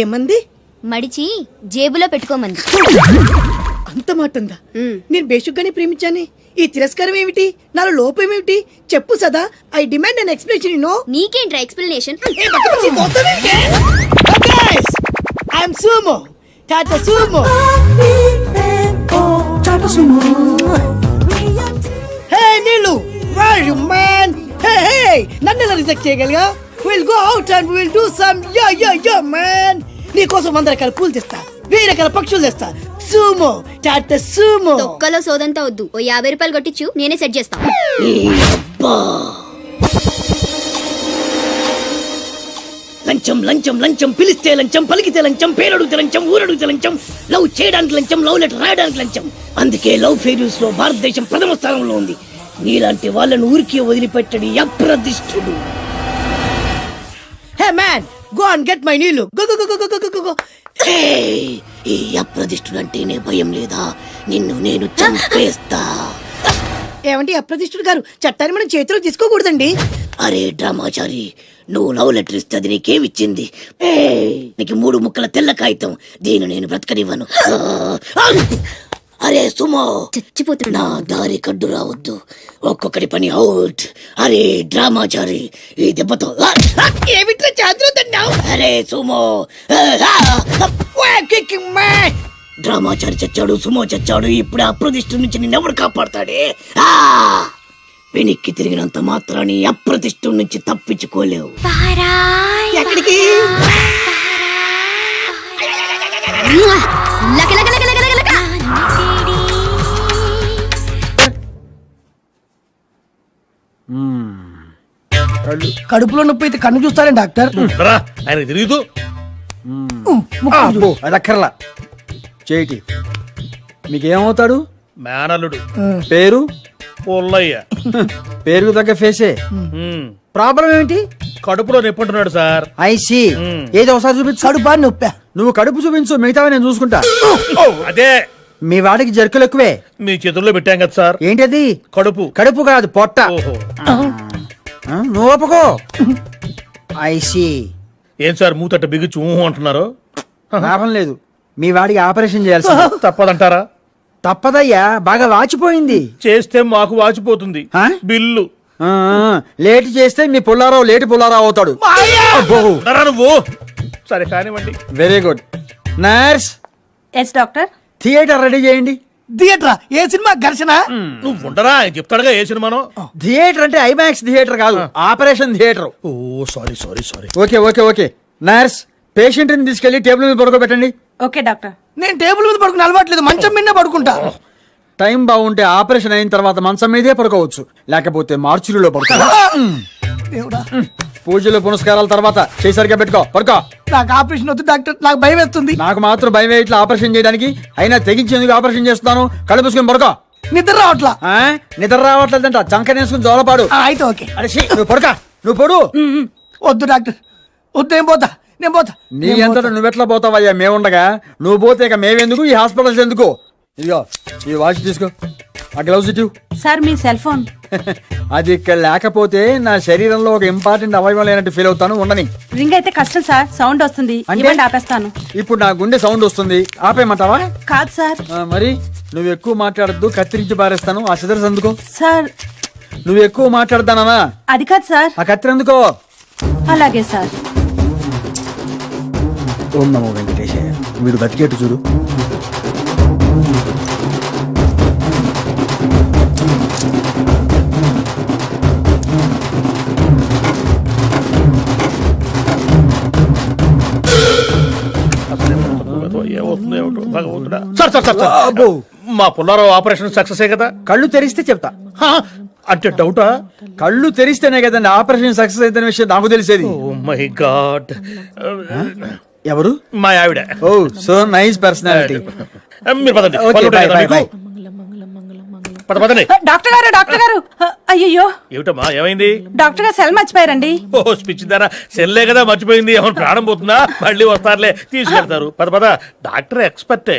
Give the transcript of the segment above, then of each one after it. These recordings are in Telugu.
ఏమంది? మడిచి జేబులో పెట్టుకోమంది. అంత మాట ఉందా? నేను బేషుగ్గానే ప్రేమించానే. ఈ తిరస్కారం ఏమిటి? నాలో లోపం ఏమిటి? చెప్పు Sada. I demand an explanation. No నీకేంట్రా explanation? I'm Sumo, Tata Sumo. Hey Neelu, where are you man? Hey, నన్ను ఎలా రిజెక్ట్ చేయగలిగా? We'll go out and we'll do some yeah man. నీకోసం 100 రకాల పూలు తెస్తా, 1000 రకాల పక్షులు తెస్తా. Sumo, Tata Sumo. తొక్కలో సోదంతా వద్దు. ఓ 50 రూపాయలు కొట్టించు, నేనే సెట్ చేస్తా. లంచం లంచం లంచం, పిలిస్తే లంచం, పలికితే లంచం, పేరడుగుతే లంచం, ఊరడుగుతే లంచం, లవ్ చేయడానికి లంచం, లవ్ లెటర్ రాయడానికి లంచం. అందుకే లవ్ ఫెయిల్యూర్స్ లో భారతదేశం ప్రథమ స్థానంలో ఉంది. నీలాంటి వాళ్ళను ఊరికి వదిలిపెట్టడి అప్రదిష్టుడు. Hey man, go and get my నీళ్ళు. Go go go go go go. ఈ అప్రదిష్టుడు అంటేనే భయం లేదా? నిన్ను నేను చంపేస్తా. ఏమంటే అప్రదిష్టుడు గారు, చట్టాన్ని మనం చేతిలో తీసుకోకూడదండి. అరే డ్రామాచారి, నువ్వు లవ్ లెటర్ ఇస్తే అది నీకేమిచ్చింది? నీకు 3 ముక్కల తెల్ల కాగితం. దీన్ని నేను బ్రతకనివ్వను. అరే సుమో, చచ్చిపోతున్నా. నా దారి కడ్డు రావద్దు. ఒక్కొక్కటి పని అవుట్. అరే డ్రామాచారి, ఈ దెబ్బతో ఏమిట్లా చాదురుతున్నావు? అరే సుమో, డ్రామాచారి చచ్చాడు, సుమో చచ్చాడు. ఇప్పుడు అప్రతిష్ఠ నుంచి నిన్నెవడు కాపాడతాడే? వెనక్కి తిరిగినంత మాత్రాన్ని అప్రతిష్ఠ నుంచి తప్పించుకోలేవు. ఎక్కడికి? కడుపులో నొప్పి అయితే కన్ను చూస్తారండి డాక్టర్. ఆయన తిరుగుతూ అది అక్కర్లా. చేయిటి. మీకేమవుతాడు? మేనల్లుడు. పేరు? పొల్లయ్య. పేరుకు తగ్గ ఫేసే. ప్రాబ్లం ఏమిటి? కడుపులో నొప్పుంటున్నాడు సార్. ఐసి. ఏదో ఒకసారి చూపించు. కడుపా నొప్పా? నువ్వు కడుపు చూపించు, మిగతావి నేను చూసుకుంటా. అదే మీ వాడికి జర్కులు ఎక్కువే. మీ చేతుల్లో పెట్టాం కదా సార్. ఏంటది? కడుపు. కడుపు కాదు, పొట్ట. ఓహో. నువ్వు ఒప్పుకో. ఐసి. ఏం సార్ మూతట్ట బిగుచు అంటున్నారు? లాభం లేదు. మీ వాడికి ఆపరేషన్ చేయాల్సి. తప్పదంటారా? తప్పదయ్యా, బాగా వాచిపోయింది. చేస్తే మాకు వాచిపోతుంది బిల్లు. లేట్ చేస్తే మీ పుల్లారావు లేటి పుల్లారావు అవుతాడు. నువ్వు సరే కానివ్వండి. Very good. Nurse. Yes doctor. Theatre ready చేయండి. థియేటరా? ఏ సినిమా? ఘర్షణ? నువ్వు ఉండరా, ఆయన చెప్తాడుగా ఏ సినిమానో. థియేటర్ అంటే ఐమాక్స్ థియేటర్ కాదు, operation theatre. Oh sorry sorry sorry. Okay okay okay. Nurse, patient ని తీసుకెళ్లి టేబుల్ మీద పడుకోబెట్టండి. Okay doctor. నేను టేబుల్ మీద పడుకుని అలవాట్లేదు, మంచం మీద పడుకుంటా. టైం బాగుంటే ఆపరేషన్ అయిన తర్వాత మంచం మీదే పడుకోవచ్చు, లేకపోతే మార్చురీలో పడుకో. దేవుడా. పూజలు పునస్కారాల తర్వాత చేసరిగా పెట్టుకో, పడుకో. నాకు ఆపరేషన్ వద్దు డాక్టర్, నాకు భయం వేస్తుంది. నాకు మాత్రం భయం ఇట్లా ఆపరేషన్ చేయడానికి. అయినా తెగించేందుకు ఆపరేషన్ చేస్తున్నాను. కళ్ళు పూసుకొని పడుకో. నిద్ర రావట్లా. నిద్ర రావట్లేదంట, చంక నేసుకుని జోలపాడు. అయితే ఓకే. అరే నువ్వు పడుకో, నువ్వు పడు. వద్దు డాక్టర్, వద్దు. నేను పోతా, నేను పోతా. నీ అంతటా నువ్వెట్లా పోతావయ్యా? మేముండగా నువ్వు పోతే ఇక మేమెందుకు, ఈ హాస్పిటల్స్ ఎందుకు? ఇదిగో ఈ వాచ్ తీసుకో, ఆ గ్లౌజ్ ఇటు. సార్ మీ సెల్ ఫోన్. అది ఇక్కడ లేకపోతే నా శరీరంలో ఒక ఇంపార్టెంట్ అవయవం లేనట్టు ఫీల్ అవుతాను. ఉండని. రింగ్ అయితే కష్టం సార్, సౌండ్ వస్తుంది. ఇవ్వండి, ఆపేస్తాను. ఇప్పుడు నా గుండె సౌండ్ వస్తుంది, ఆపేయమంటావా? కాదు సార్. మరి నువ్వు ఎక్కువ మాట్లాడద్దు, కత్తిరించి పారేస్తాను. ఆ సిదర్స్ అందుకో. సార్ నువ్వు ఎక్కువ మాట్లాడతానా? అది కాదు సార్. ఆ కత్తిరి అందుకో. అలాగే సార్. ఓం నమో వెంకటేశయ్య. వీడు బతికేట్టు చూడు. సార్ సార్ సార్ మా పుల్లారావు ఆపరేషన్ సక్సెస్ కదా? కళ్ళు తెరిస్తే చెప్తా. అంటే డౌటా? కళ్ళు తెరిస్తేనే కదండి ఆపరేషన్ సక్సెస్ అయిన విషయం నాకు తెలిసేది. Oh my God. ఎవరు? మా ఆవిడ. Oh so nice personality. మీరు పదండి. పదండి. డాక్టర్ గారు, డాక్టర్ గారు. అయ్యో ఏమిటమ్మా, ఏమైంది? డాక్టర్ గారు సెల్ మర్చిపోయారండి. ఓ స్పిచ్ దారా, సెల్లే కదా మర్చిపోయింది. ఏమైనా ప్రాణం పోతుందా? మళ్ళీ వస్తారులే, తీసుకెళ్తారు. పద పద, డాక్టర్ ఎక్స్పర్టే.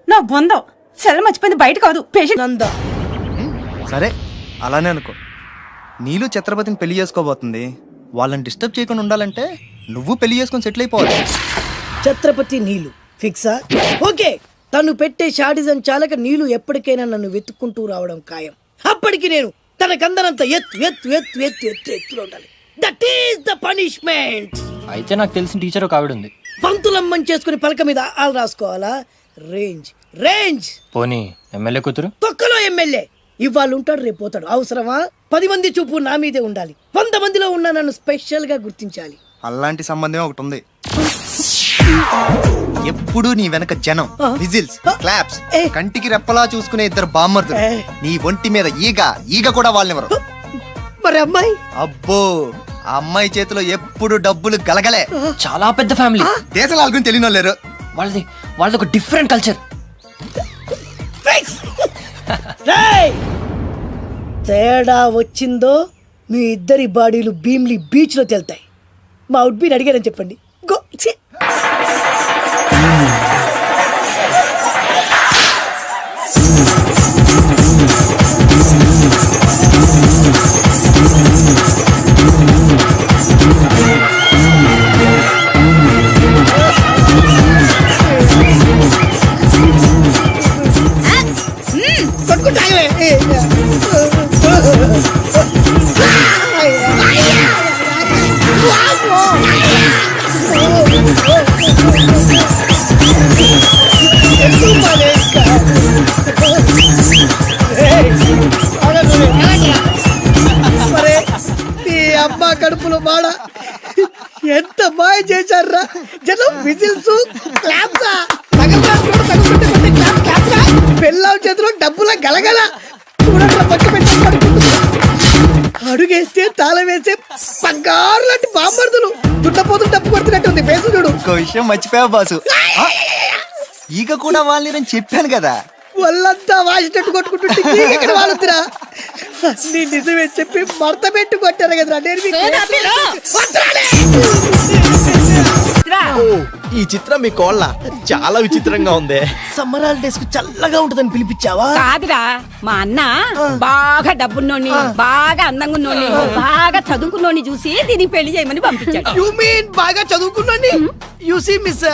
నా బొందో, సెల్ మర్చిపోయింది, బయట కాదు పేషెంట్. సరే అలానే అనుకో. నీళ్ళు ఛత్రపతిని పెళ్లి చేసుకోబోతుంది. వాళ్ళని డిస్టర్బ్ చేయకుండా ఉండాలంటే నువ్వు పెళ్లి చేసుకుని సెటిల్ అయిపోవాలి. ఛత్రపతి నీలు ఫిక్సా? ఓకే, తను పెట్టే షాడిజం చాలక నీలు ఎప్పటికైనా నన్ను వెతుక్కుంటూ రావడం ఖాయం. అప్పటికి నేను తనకందనంత ఎత్తు ఎత్తు ఎత్తు ఎత్తు ఎత్తు ఎత్తులో ఉండాలి. That is the punishment. అయితే నాకు తెలిసిన టీచర్ ఒక ఆవిడ ఉంది. పంతులమ్మని చేసుకుని పలక మీద ఆలు రాసుకోవాలా? Range range. పోనీ ఎమ్మెల్యే కూతురు? తొక్కలో ఎమ్మెల్యే. ఇవాళ ఉంటాడు, రేపు పోతాడు. అవసరమా? 10 మంది చూపు నా మీదే ఉండాలి. 100 మందిలో ఉన్న నన్ను స్పెషల్ గా గుర్తించాలి. అలాంటి సంబంధమే ఒకటి ఉంది. ఎప్పుడు నీ వెనక జనం, విజిల్స్, క్లాప్స్, కంటికి రెప్పలా చూసుకునే 2 బామ్మర్దులు. నీ ఒంటి మీద ఈగ కూడా వాళ్ళెవరు. మరి అమ్మాయి? అబ్బో, ఆ అమ్మాయి చేతిలో ఎప్పుడు డబ్బులు గలగలే. చాలా పెద్ద ఫ్యామిలీ. దేశాల వాళ్ళని తెలియని వాళ్ళు లేరు. వాళ్ళది ఒక డిఫరెంట్ కల్చర్. తేడా వచ్చిందో మీ ఇద్దరి బాడీలు భీమ్లీ బీచ్ లో తేలుతాయి. మా ఉడ్బీని అడిగారని చెప్పండి. గో. అమ్మ కడుపులో బాడ ఎంత మాయ చేశారా జనం. విజిల్స్, క్లాప్స్, పెళ్ళాం చేతిలో డబ్బుల గలగల. అడుగేస్తే తాళం వేసే బంగారు లాంటి బాంబర్దులు. దున్నపోతు డబ్బు కొడుతున్నట్టుంది పేసు చూడు. ఇంకో విషయం మర్చిపోయావు బాసు, ఈగ కూడా వాళ్ళని చెప్పాను కదా. వాళ్ళంతా వాసినట్టు కొట్టుకుంటుంటే ఇక్కడ వాళ్ళురా. నీ నిజమే చెప్పి మడత పెట్టి కొట్టారు కదరా. ఈ చిత్రం మీ కోళ్ళ చాలా విచిత్రంగా ఉంది. సమ్మర్ హాలిడేస్ కు చల్లగా ఉంటదని పిలిపించావా? కాదురా, మా అన్న బాగా డబ్బున్నోని, బాగా అందంగా ఉన్నోని, బాగా చదువుకున్నోని చూసి దీనికి పెళ్లి చేయమని పంపించాడు. యు మీన్ బాగా చదువుకున్నాని? You see miss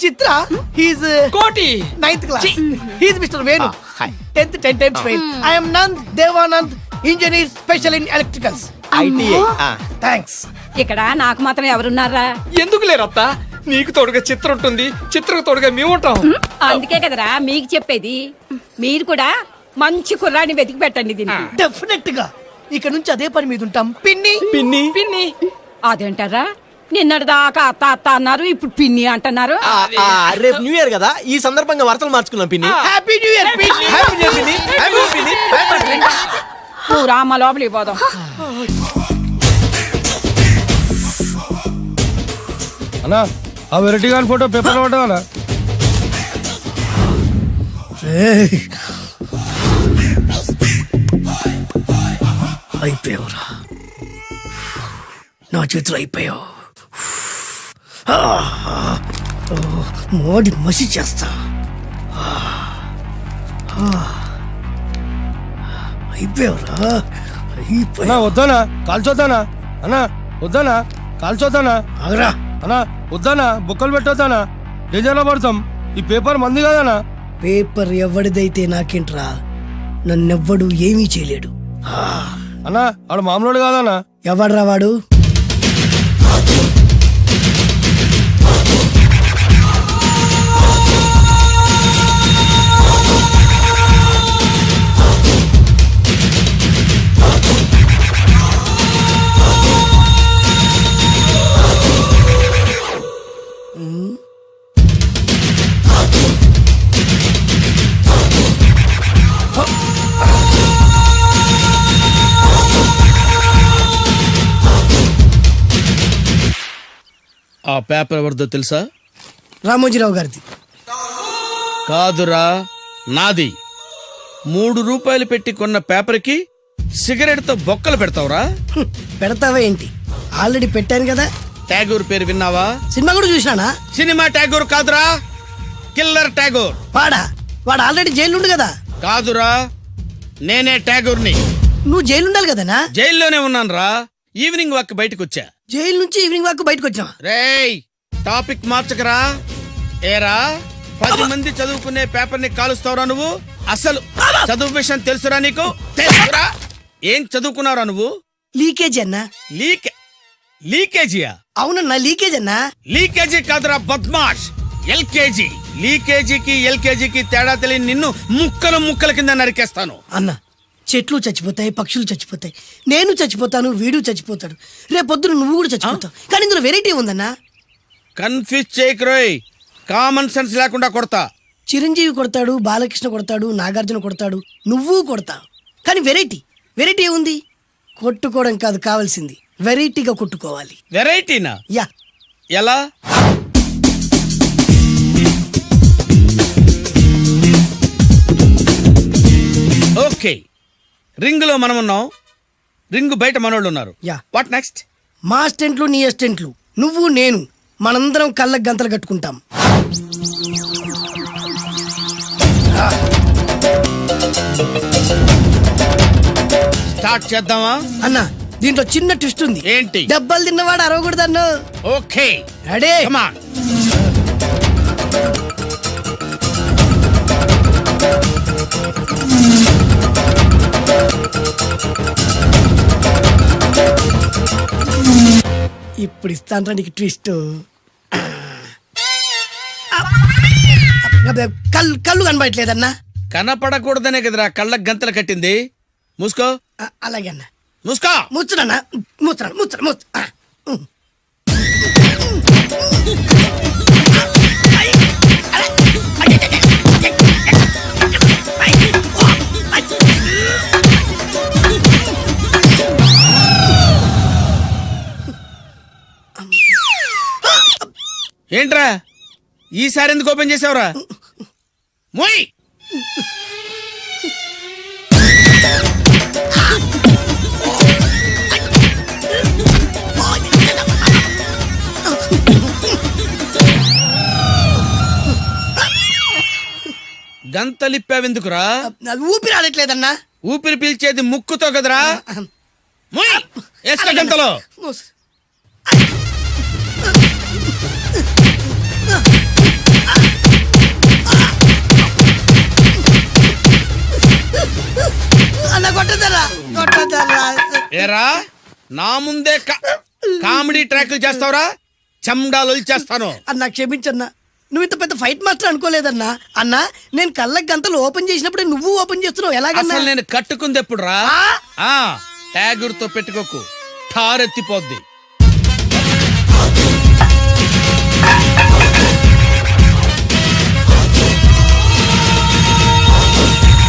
Chitra, he's Koti 9th class. He's mister Venu, 10th 10 times fail. I am Nand Devanand, engineer special in electricals. ITI. Thanks. ఇక్కడ నాకు మాత్రం ఎవరున్నారా? ఎందుకు లేరత్త? నీకు తోడుగా చిత్రం ఉంటుంది, చిత్రకు తోడుగా మేము ఉంటాం. అందుకే కదరా మీకు చెప్పేది. మీరు కూడా మంచి కుర్రాన్ని వెతికి పెట్టండి దీనికి. డెఫినెట్ గా ఇక నుంచి అదే పని మీద ఉంటాం. పిన్ని పిన్ని పిన్ని అదేంటారా? నిన్నటి దాకా అత్త అత్త అన్నారు, ఇప్పుడు పిన్ని అంటున్నారు. రేపు న్యూ ఇయర్ కదా, ఈ సందర్భంగా వార్తలు మార్చుకున్నాం పిన్ని. హ్యాపీ న్యూ ఇయర్ పిన్ని. హ్యాపీ న్యూ ఇయర్ పిన్ని. హ్యాపీ న్యూ ఇయర్ పిన్ని. నువ్వు రామ్మ లోపలికి పోదాం. అన్నా ఆ వెరైటీ గాని ఫోటో పేపర్ పడ్డా. అయిపోయావురా నా చేతులు, అయిపోయావు. మోడి మసి చేస్తా. అయిపోయావురా, అన్నా వద్దానా కాల్చొద్దానా? అన్నా వద్దానా కాల్చొద్దానా? ఆగరా. అన్నా వద్దానా బుక్కలు పెట్టొద్దానా? డేంజర్లో పడతాం. ఈ పేపర్ మంది కదనా? పేపర్ ఎవడిదైతే నాకేంట్రా, నన్నెవ్వడు ఏమీ చేయలేడు. అన్నా ఆడు మామూలు కాదన్నా. ఎవడ్రా వాడు? ఆ పేపర్ ఎవరిదో తెలుసా? రామోజీరావు గారిది. కాదురా, నాది. 3 రూపాయలు పెట్టి కొన్న పేపర్కి సిగరెట్ తో బొక్కలు పెడతావురా? పెడతావా ఏంటి? ఆల్రెడీ పెట్టాను కదా. ట్యాగూర్ పేరు విన్నావా? సినిమా కూడా చూసినానా? సినిమా ట్యాగూర్ కాదురా, కిల్లర్ ట్యాగూర్. వాడు ఆల్రెడీ జైలు ఉండు కదా. కాదురా, నేనే ట్యాగూర్ని. నువ్వు జైలు ఉండాలి కదనా? జైల్లోనే ఉన్నాను రా. ఈవినింగ్ వాక్ బయటకు వచ్చా. జైలు నుంచి ఈవినింగ్ వాక్ బయటకు వచ్చా. రేయ్, టాపిక్ మార్చకరా. ఏరా 10 మంది చదువుకునే పేపర్ ని కాలుస్తావురా నువ్వు? అసలు చదువు విషయం తెలుసురా నీకు? తెలుసురా? ఏం చదువుకున్నావురా నువ్వు? లీకేజ్ అన్నా. లీకేజీయా? అవునన్నా లీకేజ్ అన్నా. లీకేజీ కాదురా బద్మాష్, ఎల్కేజీ. లీకేజీకి ఎల్కేజీకి తేడా తెలియని నిన్ను ముక్కలు ముక్కల కింద నరికేస్తాను. అన్న చెట్లు చచ్చిపోతాయి, పక్షులు చచ్చిపోతాయి, నేను చచ్చిపోతాను, వీడు చచ్చిపోతాడు, రేపొద్దున నువ్వు కూడా చచ్చిపోతావు. కానీ ఇందులో వెరైటీ ఉందన్నా. కన్ఫ్యూజ్ చేయకురోయ్, కామన్ సెన్స్ లేకుండా కొడతా. చిరంజీవి కొడతాడు, బాలకృష్ణ కొడతాడు, నాగార్జున కొడతాడు, నువ్వు కొడతావు. కానీ వెరైటీ ఉంది. కొట్టుకోవడం కాదు కావాల్సింది, వెరైటీగా కొట్టుకోవాలి. వెరైటీనా? యా. ఎలా? ఓకే, రింగ్ లో మనం ఉన్నాం, రింగ్ బయట మనోళ్ళు ఉన్నారు. యా. What next? మా అసిస్టెంట్లు, నీ అసిస్టెంట్లు, నువ్వు నేను, మనందరం కళ్ళకు గంతలు కట్టుకుంటాం. స్టార్ట్ చేద్దామా? అన్న దీంట్లో చిన్న ట్విస్ట్ ఉంది. ఏంటి? దెబ్బలు తిన్నవాడు అరవకూడదు అన్న. Okay, ready? Come on. ఇప్పుడు ఇస్తాను నీకు ట్విస్ట్. కళ్ళు కనబడట్లేదన్నా. కనపడకూడదనే కదరా కళ్ళకు గంతలు కట్టింది. మూసుకో. అలాగే అన్న. మూసుకో. ముచ్చునన్నా, ముచ్చు. ఏంట్రా ఈసారి ఎందుకు ఓపెన్ చేసావురా? మొయ్. గంతలిప్పావెందుకురా? ఊపిరి ఆడట్లేదన్నా. ఊపిరి పీల్చేది ముక్కుతో కదరా. మొయ్, వేసుకో గంతలో. అన్న కొట్టదరా. ఏరా నా ముందే కామెడీ ట్రాక్లు చేస్తావురా? చెమ్డాలు చేస్తాను. అన్నా క్షమించన్నా, నువ్వు ఇంత పెద్ద ఫైట్ మాస్టర్ అనుకోలేదన్నా. అన్నా నేను కళ్ళకి గంతలు ఓపెన్ చేసినప్పుడే నువ్వు ఓపెన్ చేస్తున్నావు, ఎలాగన్నా? అసలు నేను కట్టుకుంది ఎప్పుడు రా? ట్యాగుర్తో పెట్టుకోకు, ఠారెత్తిపోద్ది.